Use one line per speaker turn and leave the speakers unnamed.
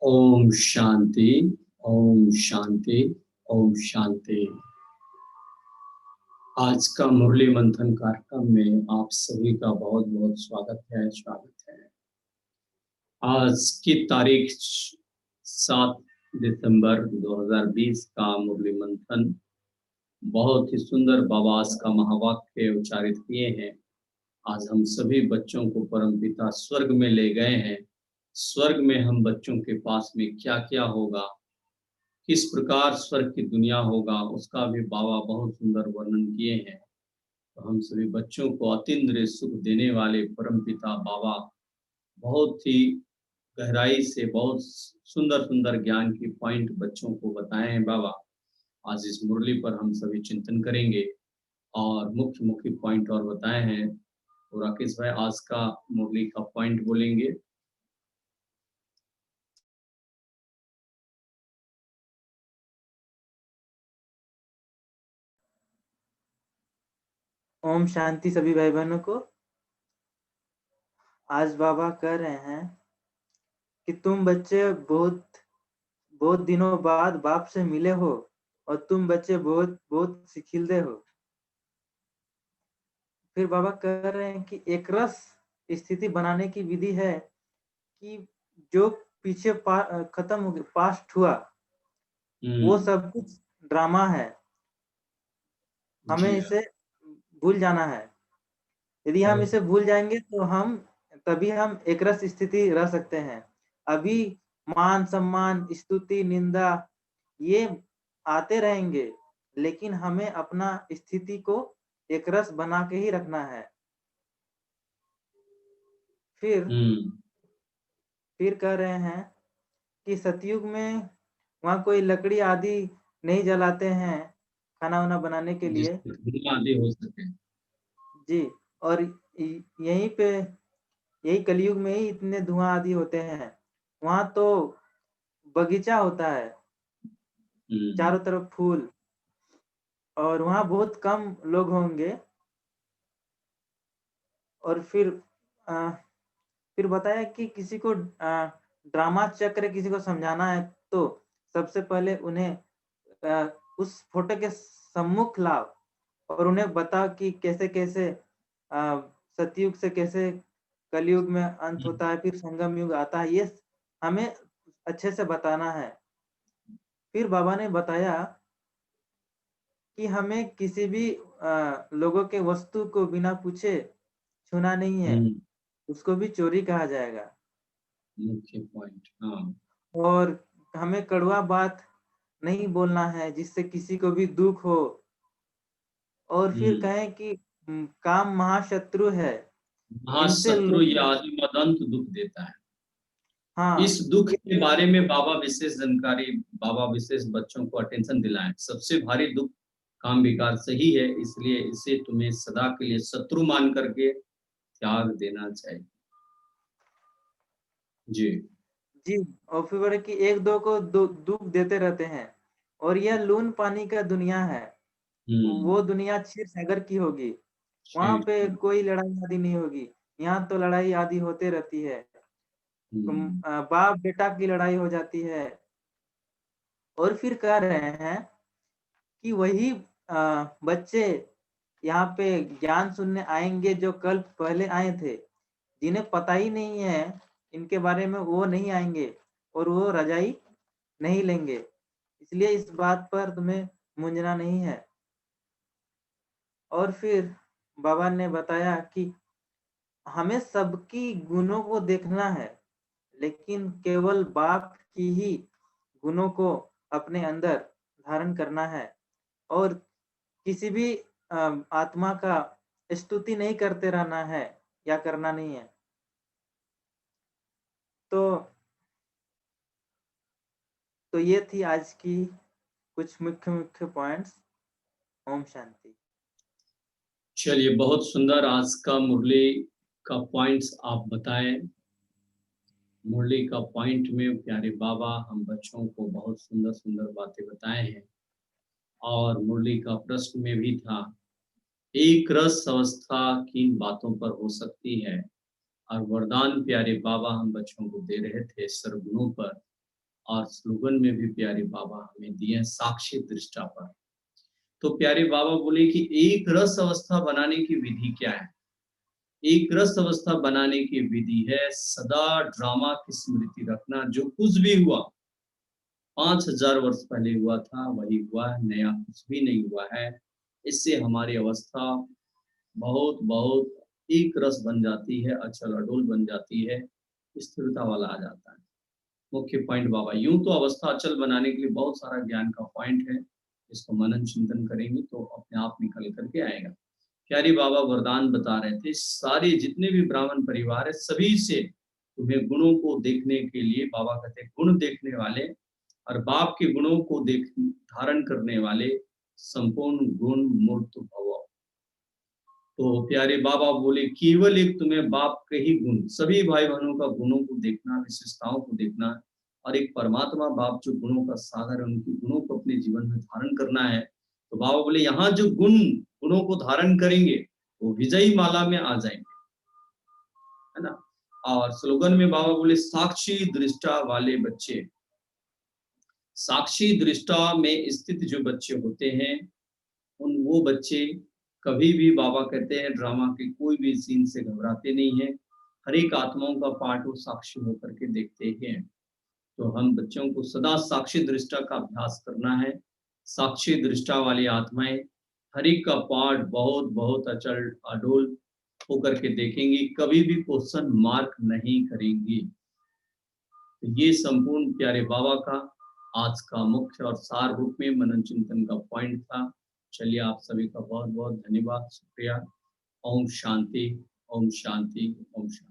ओम शांति, ओम शांति, ओम शांति। आज का मुरली मंथन कार्यक्रम में आप सभी का बहुत बहुत स्वागत है। आज की तारीख 7 दिसंबर 2020 का मुरली मंथन बहुत ही सुंदर बाबा आज का महावाक्य उच्चारित किए हैं। आज हम सभी बच्चों को परमपिता स्वर्ग में ले गए हैं। स्वर्ग में हम बच्चों के पास में क्या क्या होगा, किस प्रकार स्वर्ग की दुनिया होगा, उसका भी बाबा बहुत सुंदर वर्णन किए हैं। तो हम सभी बच्चों को अतीन्द्रिय सुख देने वाले परमपिता बाबा बहुत ही गहराई से बहुत सुंदर सुंदर ज्ञान की पॉइंट बच्चों को बताए हैं बाबा। आज इस मुरली पर हम सभी चिंतन करेंगे और मुख्य मुख्य पॉइंट और बताए हैं। तो राकेश भाई आज का मुरली का पॉइंट बोलेंगे।
ओम शांति सभी भाई बहनों को। आज बाबा कह रहे हैं कि तुम बच्चे बहुत बहुत दिनों बाद बाप से मिले हो और तुम बच्चे बहुत बहुत सिखिलदे हो। फिर बाबा कह रहे हैं कि एक रस स्थिति बनाने की विधि है कि जो पीछे खत्म हो गया, पास्ट हुआ, वो सब कुछ ड्रामा है, हमें इसे भूल जाना है। यदि हम इसे भूल जाएंगे तो तभी हम एक रस स्थिति रह सकते हैं। अभी मान सम्मान स्तुति निंदा ये आते रहेंगे, लेकिन हमें अपना स्थिति को एक रस बना के ही रखना है। फिर कह रहे हैं कि सतयुग में वहाँ कोई लकड़ी आदि नहीं जलाते हैं खाना वाना बनाने के लिए
आदि हो सके
जी। और यही कलयुग में ही इतने धुआं आदि होते हैं। वहां तो बगीचा होता है, चारों तरफ फूल, और वहां बहुत कम लोग होंगे। और फिर बताया कि किसी को ड्रामा चक्र किसी को समझाना है तो सबसे पहले उन्हें उस फोटो के सम्मुख लाओ और उन्हें बताओ कि कैसे कैसे सतयुग से कैसे कलयुग में अंत होता है, फिर संगम युग आता है। ये हमें अच्छे से बताना है। फिर बाबा ने बताया कि हमें किसी भी लोगों के वस्तु को बिना पूछे छूना नहीं है, उसको भी चोरी कहा जाएगा।
मुख्य पॉइंट। हाँ।
और हमें कड़वा बात नहीं बोलना है जिससे किसी को भी दुख हो। और फिर कहें कि काम महाशत्रु है, इनसे
महाशत्रु ये आदि मदंत दुख देता है।
हाँ,
इस दुख के बारे में बाबा विशेष जानकारी, बाबा विशेष बच्चों को अटेंशन दिलाएं। सबसे भारी दुख काम विकार से ही है, इसलिए इसे तुम्हें सदा के लिए शत्रु मान करके त्याग देना चाहिए। जी
जी। और फिर बोले कि एक दो को दुख देते रहते हैं और यह लून पानी का दुनिया है। वो दुनिया क्षीर सागर की होगी, वहां पे कोई लड़ाई आदि नहीं होगी। यहाँ तो लड़ाई आदि होते रहती है, बाप बेटा की लड़ाई हो जाती है। और फिर कह रहे हैं कि वही बच्चे यहाँ पे ज्ञान सुनने आएंगे जो कल पहले आए थे, जिन्हें पता ही नहीं है इनके बारे में, वो नहीं आएंगे और वो रजाई नहीं लेंगे। इसलिए इस बात पर तुम्हें मुंजना नहीं है। और फिर बाबा ने बताया कि हमें सबकी गुणों को देखना है, लेकिन केवल बाप की ही गुणों को अपने अंदर धारण करना है और किसी भी आत्मा का स्तुति नहीं करते रहना है या करना नहीं है। तो ये थी आज की कुछ मुख्य मुख्य पॉइंट्स। ओम शांति।
चलिए, बहुत सुंदर आज का मुरली का पॉइंट्स आप बताएं। मुरली का पॉइंट में प्यारे बाबा हम बच्चों को बहुत सुंदर सुंदर बातें बताए हैं। और मुरली का प्रश्न में भी था, एक रस अवस्था किन बातों पर हो सकती है, और वरदान प्यारे बाबा हम बच्चों को दे रहे थे सर्वगुणों पर। और स्लोगन में भी प्यारे बाबा हमें दिए हैं साक्षी दृष्टा पर। तो प्यारे बाबा बोले कि एक रस अवस्था बनाने की विधि क्या है? एक रस अवस्था बनाने की विधि है सदा ड्रामा की स्मृति रखना। जो कुछ भी हुआ 5000 वर्ष पहले हुआ था वही हुआ है, नया कुछ भी नहीं हुआ है। इससे हमारी अवस्था बहुत बहुत एक रस बन जाती है, अचल अडोल बन जाती है, स्थिरता वाला आ जाता है। मुख्य पॉइंट बाबा, यूं तो अवस्था अचल बनाने के लिए बहुत सारा ज्ञान का पॉइंट है, इसको मनन चिंतन करेंगे तो अपने आप निकल करके आएगा। प्यारी बाबा वरदान बता रहे थे, सारे जितने भी ब्राह्मण परिवार है सभी से तुम्हें गुणों को देखने के लिए, बाबा कहते हैं गुण देखने वाले और बाप के गुणों को देख धारण करने वाले संपूर्ण गुण मूर्त भव। तो प्यारे बाबा बोले केवल एक तुम्हें बाप के ही गुण, सभी भाई बहनों का गुणों को देखना, विशेषताओं को देखना और एक परमात्मा बाप जो गुणों का सागर है उनकी गुणों को अपने जीवन में धारण करना है। तो बाबा बोले यहाँ जो गुणों को धारण करेंगे वो विजयी माला में आ जाएंगे, है ना। और स्लोगन में बाबा बोले साक्षी दृष्टा वाले बच्चे, साक्षी दृष्टा में स्थित जो बच्चे होते हैं वो बच्चे कभी भी बाबा कहते हैं ड्रामा के कोई भी सीन से घबराते नहीं है। हर एक आत्माओं का पाठ वो साक्षी होकर के देखते हैं। तो हम बच्चों को सदा साक्षी दृष्टा का अभ्यास करना है। साक्षी दृष्टा वाली आत्माएं हर एक का पाठ बहुत बहुत अचल अडोल होकर के देखेंगी, कभी भी क्वेश्चन मार्क नहीं करेंगी। तो ये संपूर्ण प्यारे बाबा का आज का मुख्य और सार रूप में मनन चिंतन का पॉइंट था। चलिए आप सभी का बहुत बहुत धन्यवाद, शुक्रिया। ओम शांति, ओम शांति, ओम शांति।